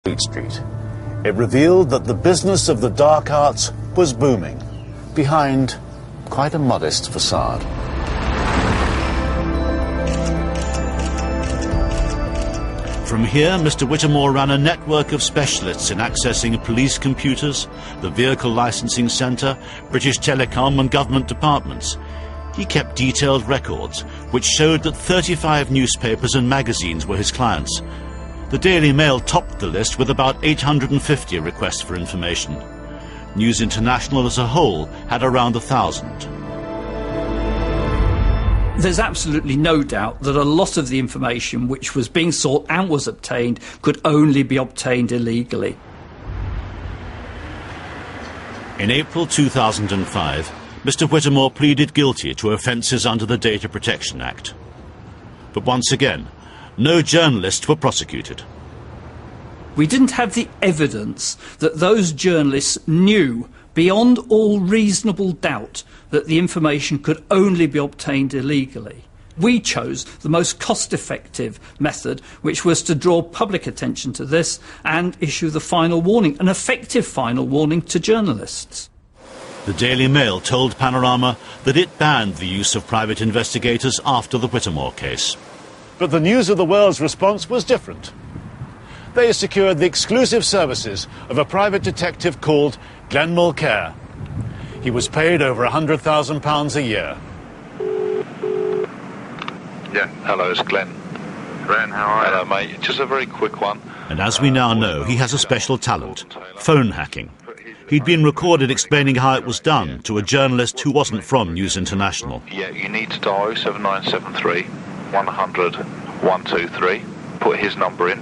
Fleet Street. It revealed that the business of the dark arts was booming, behind quite a modest facade. From here, Mr. Whittemore ran a network of specialists in accessing police computers, the Vehicle Licensing Centre, British Telecom and government departments. He kept detailed records, which showed that 35 newspapers and magazines were his clients. The Daily Mail topped the list with about 850 requests for information. News International as a whole had around 1,000. There's absolutely no doubt that a lot of the information which was being sought and was obtained could only be obtained illegally. In April 2005, Mr. Whittemore pleaded guilty to offences under the Data Protection Act. But once again, no journalists were prosecuted. We didn't have the evidence that those journalists knew beyond all reasonable doubt that the information could only be obtained illegally. We chose the most cost-effective method, which was to draw public attention to this and issue the final warning, an effective final warning to journalists. The Daily Mail told Panorama that it banned the use of private investigators after the Whittemore case. But the News of the World's response was different. They secured the exclusive services of a private detective called Glenn Mulcair. He was paid over £100,000 a year. Yeah, hello, it's Glenn. Glenn, how are you? Hello, mate. Just a very quick one. And as we now know, he has a special talent, phone hacking. He'd been recorded explaining how it was done to a journalist who wasn't from News International. Yeah, you need to dial 7973 100 123. Put his number in.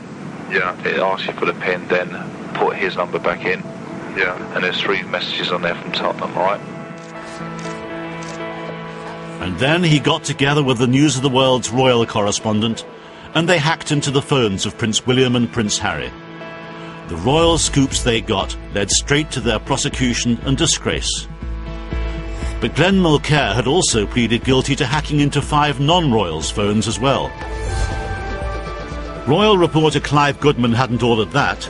Yeah. It asks you for the PIN, then put his number back in. Yeah. And there's 3 messages on there from Tottenham, right? And then he got together with the News of the World's royal correspondent, and they hacked into the phones of Prince William and Prince Harry. The royal scoops they got led straight to their prosecution and disgrace. But Glenn Mulcair had also pleaded guilty to hacking into 5 non-royals' phones as well. Royal reporter Clive Goodman hadn't ordered that,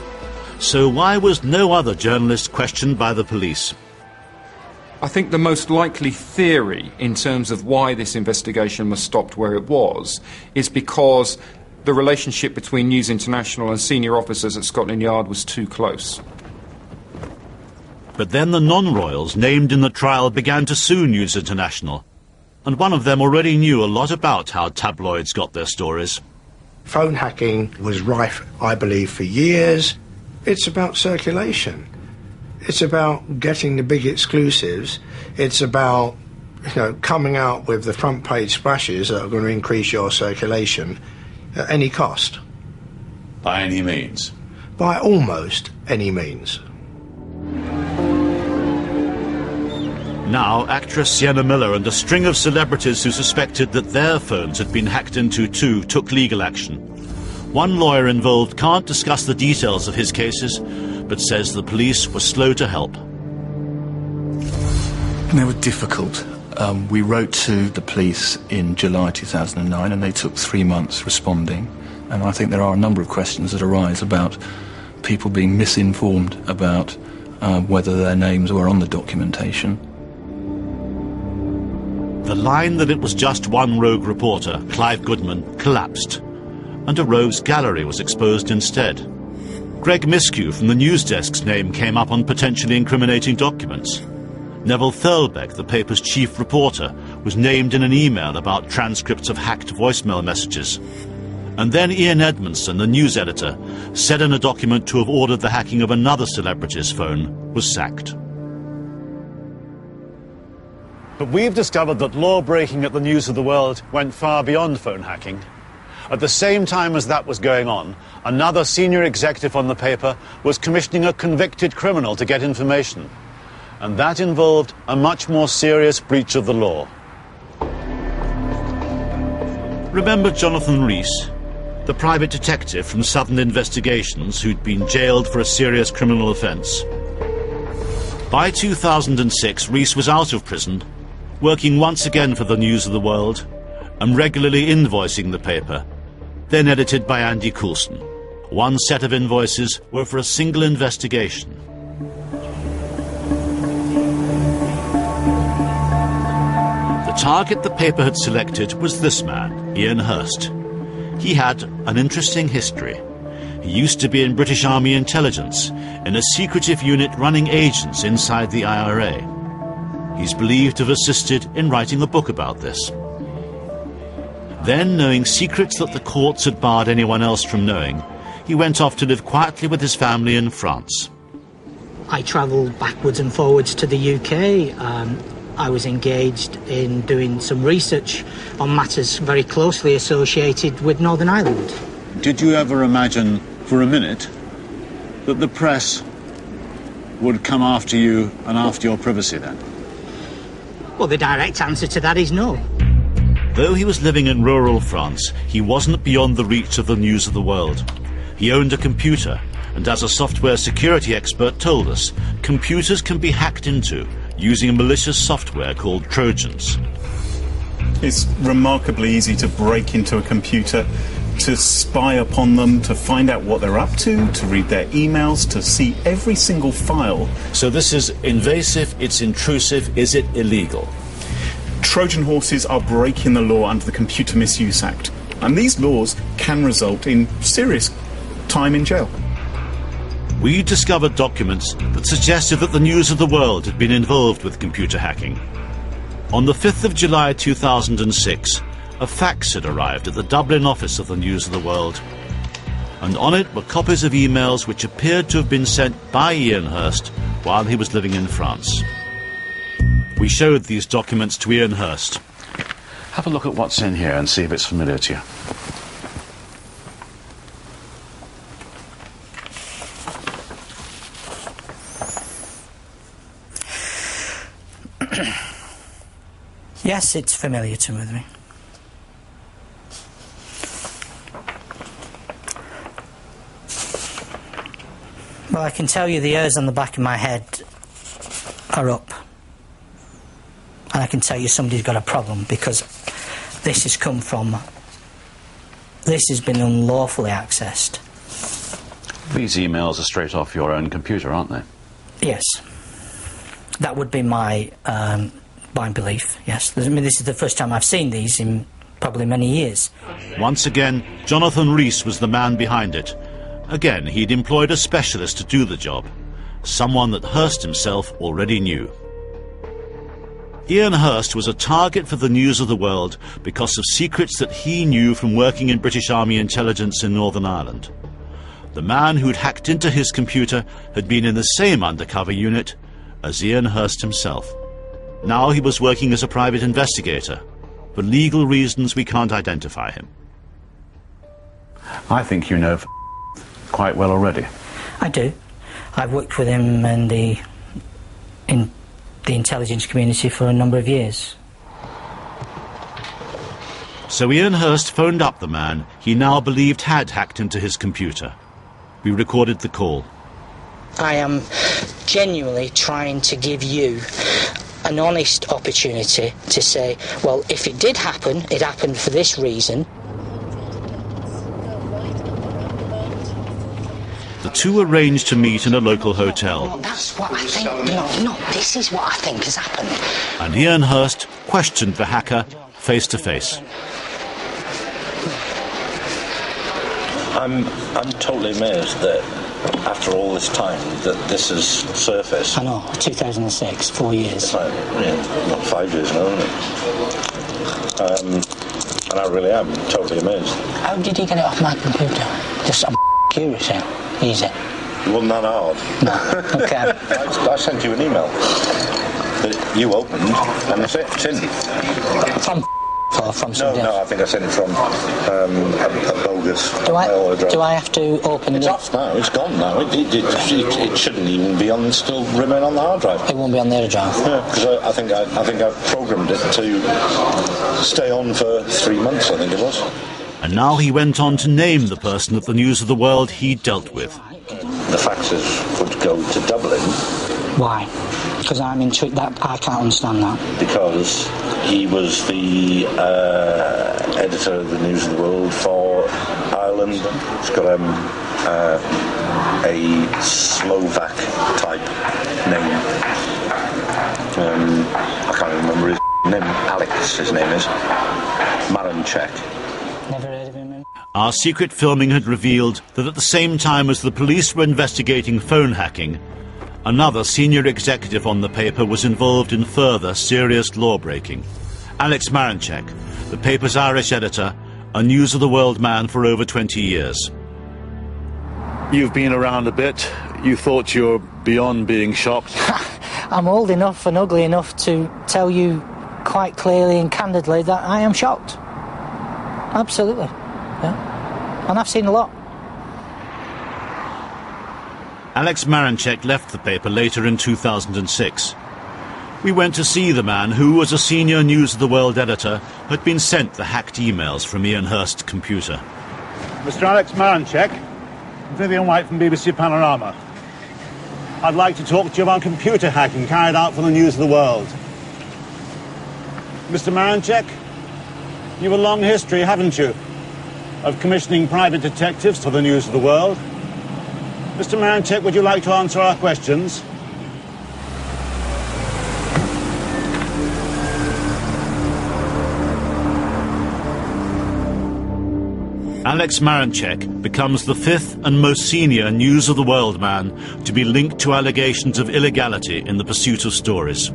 so why was no other journalist questioned by the police? I think the most likely theory in terms of why this investigation was stopped where it was is because the relationship between News International and senior officers at Scotland Yard was too close. But then the non-royals named in the trial began to sue News International, and one of them already knew a lot about how tabloids got their stories. Phone hacking was rife, I believe, for years. It's about circulation. It's about getting the big exclusives. It's about, coming out with the front page splashes that are going to increase your circulation at any cost. By any means? By almost any means. Now, actress Sienna Miller and a string of celebrities who suspected that their phones had been hacked into too took legal action. One lawyer involved can't discuss the details of his cases, but says the police were slow to help. And they were difficult. We wrote to the police in July 2009 and they took 3 months responding. And I think there are a number of questions that arise about people being misinformed about whether their names were on the documentation. The line that it was just one rogue reporter, Clive Goodman, collapsed, and a rogues gallery was exposed instead. Greg Miskew from the news desk's name came up on potentially incriminating documents. Neville Thirlbeck, the paper's chief reporter, was named in an email about transcripts of hacked voicemail messages. And then Ian Edmondson, the news editor, said in a document to have ordered the hacking of another celebrity's phone, was sacked. But we've discovered that law-breaking at the News of the World went far beyond phone hacking. At the same time as that was going on, another senior executive on the paper was commissioning a convicted criminal to get information. And that involved a much more serious breach of the law. Remember Jonathan Rees, the private detective from Southern Investigations who'd been jailed for a serious criminal offence? By 2006, Rees was out of prison, working once again for the News of the World, and regularly invoicing the paper, then edited by Andy Coulson, One set of invoices were for a single investigation. The target the paper had selected was this man, Ian Hurst. He had an interesting history. He used to be in British Army intelligence, in a secretive unit running agents inside the IRA. He's believed to have assisted in writing a book about this. Then, knowing secrets that the courts had barred anyone else from knowing, he went off to live quietly with his family in France. I travelled backwards and forwards to the UK. I was engaged in doing some research on matters very closely associated with Northern Ireland. Did you ever imagine for a minute that the press would come after you and after your privacy then? Well, the direct answer to that is no. Though he was living in rural France, he wasn't beyond the reach of the news of the world. He owned a computer, and as a software security expert told us, computers can be hacked into using a malicious software called Trojans. It's remarkably easy to break into a computer, to spy upon them, to find out what they're up to read their emails, to see every single file. So this is invasive, it's intrusive, is it illegal? Trojan horses are breaking the law under the Computer Misuse Act, and these laws can result in serious time in jail. We discovered documents that suggested that the news of the world had been involved with computer hacking. On the 5th of July 2006, a fax had arrived at the Dublin office of the News of the World, and on it were copies of emails which appeared to have been sent by Ian Hurst while he was living in France. We showed these documents to Ian Hurst. Have a look at what's in here and see if it's familiar to you. Yes, it's familiar to me. Well, I can tell you the hairs on the back of my head are up. And I can tell you somebody's got a problem, because this has been unlawfully accessed. These emails are straight off your own computer, aren't they? Yes. That would be my belief, yes. I mean, this is the first time I've seen these in probably many years. Once again, Jonathan Rees was the man behind it. Again, he'd employed a specialist to do the job, someone that Hurst himself already knew. Ian Hurst was a target for the News of the World because of secrets that he knew from working in British Army intelligence in Northern Ireland. The man who'd hacked into his computer had been in the same undercover unit as Ian Hurst himself. Now he was working as a private investigator. For legal reasons, we can't identify him. I think you know quite well already. I do. I've worked with him in the intelligence community for a number of years. So Ian Hurst phoned up the man he now believed had hacked into his computer. We recorded the call. I am genuinely trying to give you an honest opportunity to say, well, if it did happen, it happened for this reason. The two arranged to meet in a local hotel. Well, that's what I think. No, this is what I think has happened. And Ian Hurst questioned the hacker face to face. I'm totally amazed that after all this time that this has surfaced. I know, 2006, 4 years. It's like, not 5 years now, isn't it? And I really am totally amazed. How did you get it off my computer? Just, I'm curious now. Easy. It wasn't that hard. No, okay. I sent you an email that you opened, and it's in. From somebody else? No, I think I sent it from a bogus mail address. Do I have to open it? It's off now, it's gone now. It shouldn't even be on, still remain on the hard drive. It won't be on the hard drive? Yeah, because I think I programmed it to stay on for 3 months, I think it was. And now he went on to name the person at the News of the World he dealt with. The faxes would go to Dublin. Why? Because I'm intrigued. That I can't understand that. Because he was the editor of the News of the World for Ireland. It's got a Slovak type name. I can't remember his name. Alex, his name is. Maranchek. Never heard of him. Our secret filming had revealed that at the same time as the police were investigating phone hacking, another senior executive on the paper was involved in further serious law-breaking. Alex Maranchek, the paper's Irish editor, a News of the World man for over 20 years. You've been around a bit. You thought you were beyond being shocked. I'm old enough and ugly enough to tell you quite clearly and candidly that I am shocked. Absolutely. Yeah. And I've seen a lot. Alex Maranchek left the paper later in 2006. We went to see the man who, as a senior News of the World editor, had been sent the hacked emails from Ian Hurst's computer. Mr. Alex Maranchek, Vivian White from BBC Panorama. I'd like to talk to you about computer hacking carried out for the News of the World. Mr. Maranchek, you've a long history, haven't you, of commissioning private detectives for the News of the World. Mr. Maranchek, would you like to answer our questions? Alex Maranchek becomes the fifth and most senior News of the World man to be linked to allegations of illegality in the pursuit of stories.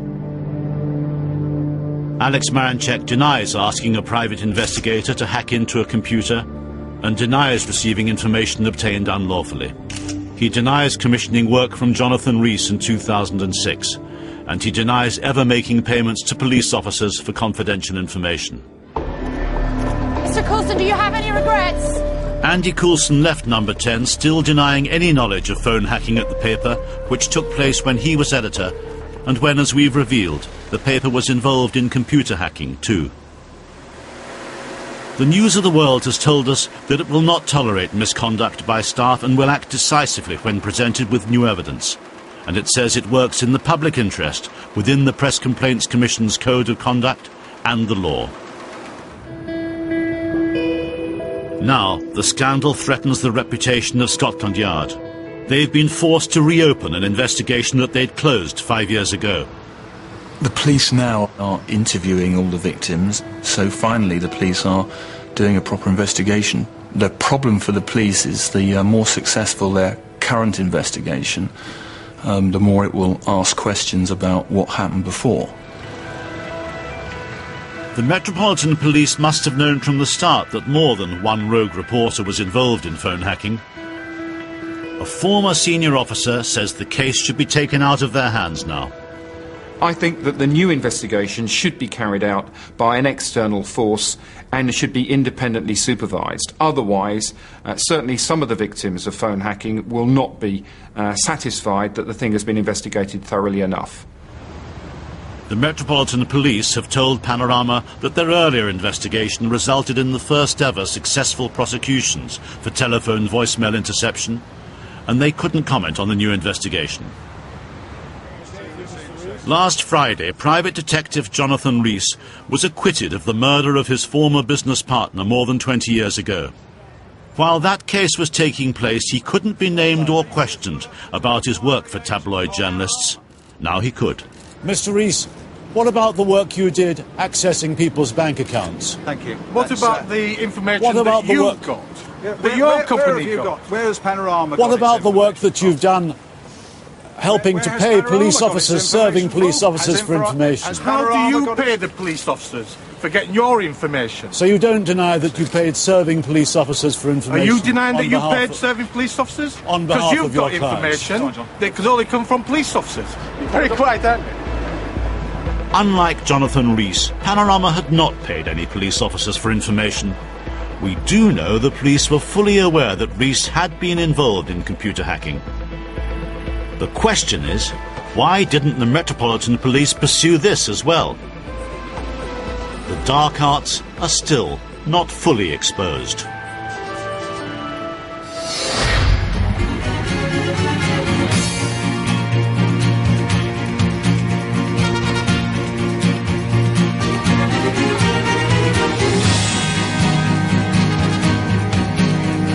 Alex Maranchek denies asking a private investigator to hack into a computer and denies receiving information obtained unlawfully. He denies commissioning work from Jonathan Rees in 2006, and he denies ever making payments to police officers for confidential information. Mr. Coulson, do you have any regrets? Andy Coulson left Number 10 still denying any knowledge of phone hacking at the paper, which took place when he was editor, and when, as we've revealed, the paper was involved in computer hacking too. The News of the World has told us that it will not tolerate misconduct by staff and will act decisively when presented with new evidence. And it says it works in the public interest within the Press Complaints Commission's Code of Conduct and the law. Now, the scandal threatens the reputation of Scotland Yard. They've been forced to reopen an investigation that they'd closed 5 years ago. The police now are interviewing all the victims, so finally the police are doing a proper investigation. The problem for the police is the more successful their current investigation, the more it will ask questions about what happened before. The Metropolitan Police must have known from the start that more than one rogue reporter was involved in phone hacking. A former senior officer says the case should be taken out of their hands now. I think that the new investigation should be carried out by an external force and should be independently supervised. Otherwise, certainly some of the victims of phone hacking will not be satisfied that the thing has been investigated thoroughly enough. The Metropolitan Police have told Panorama that their earlier investigation resulted in the first ever successful prosecutions for telephone voicemail interception, and they couldn't comment on the new investigation. Last Friday, private detective Jonathan Rees was acquitted of the murder of his former business partner more than 20 years ago. While that case was taking place, he couldn't be named or questioned about his work for tabloid journalists. Now he could. Mr. Rees, what about the work you did accessing people's bank accounts? Thank you. What about the information what about that you've got? That your company got? Where's Panorama? What about the work that you've done helping to pay police officers, serving police officers for information? How do you pay the police officers for getting your information? So you don't deny that you paid serving police officers for information? Are you denying that you paid serving police officers? On behalf of your Because you've got information that could only come from police officers. You're very quiet, aren't you? Unlike Jonathan Rees, Panorama had not paid any police officers for information. We do know the police were fully aware that Rees had been involved in computer hacking. The question is, why didn't the Metropolitan Police pursue this as well? The dark arts are still not fully exposed.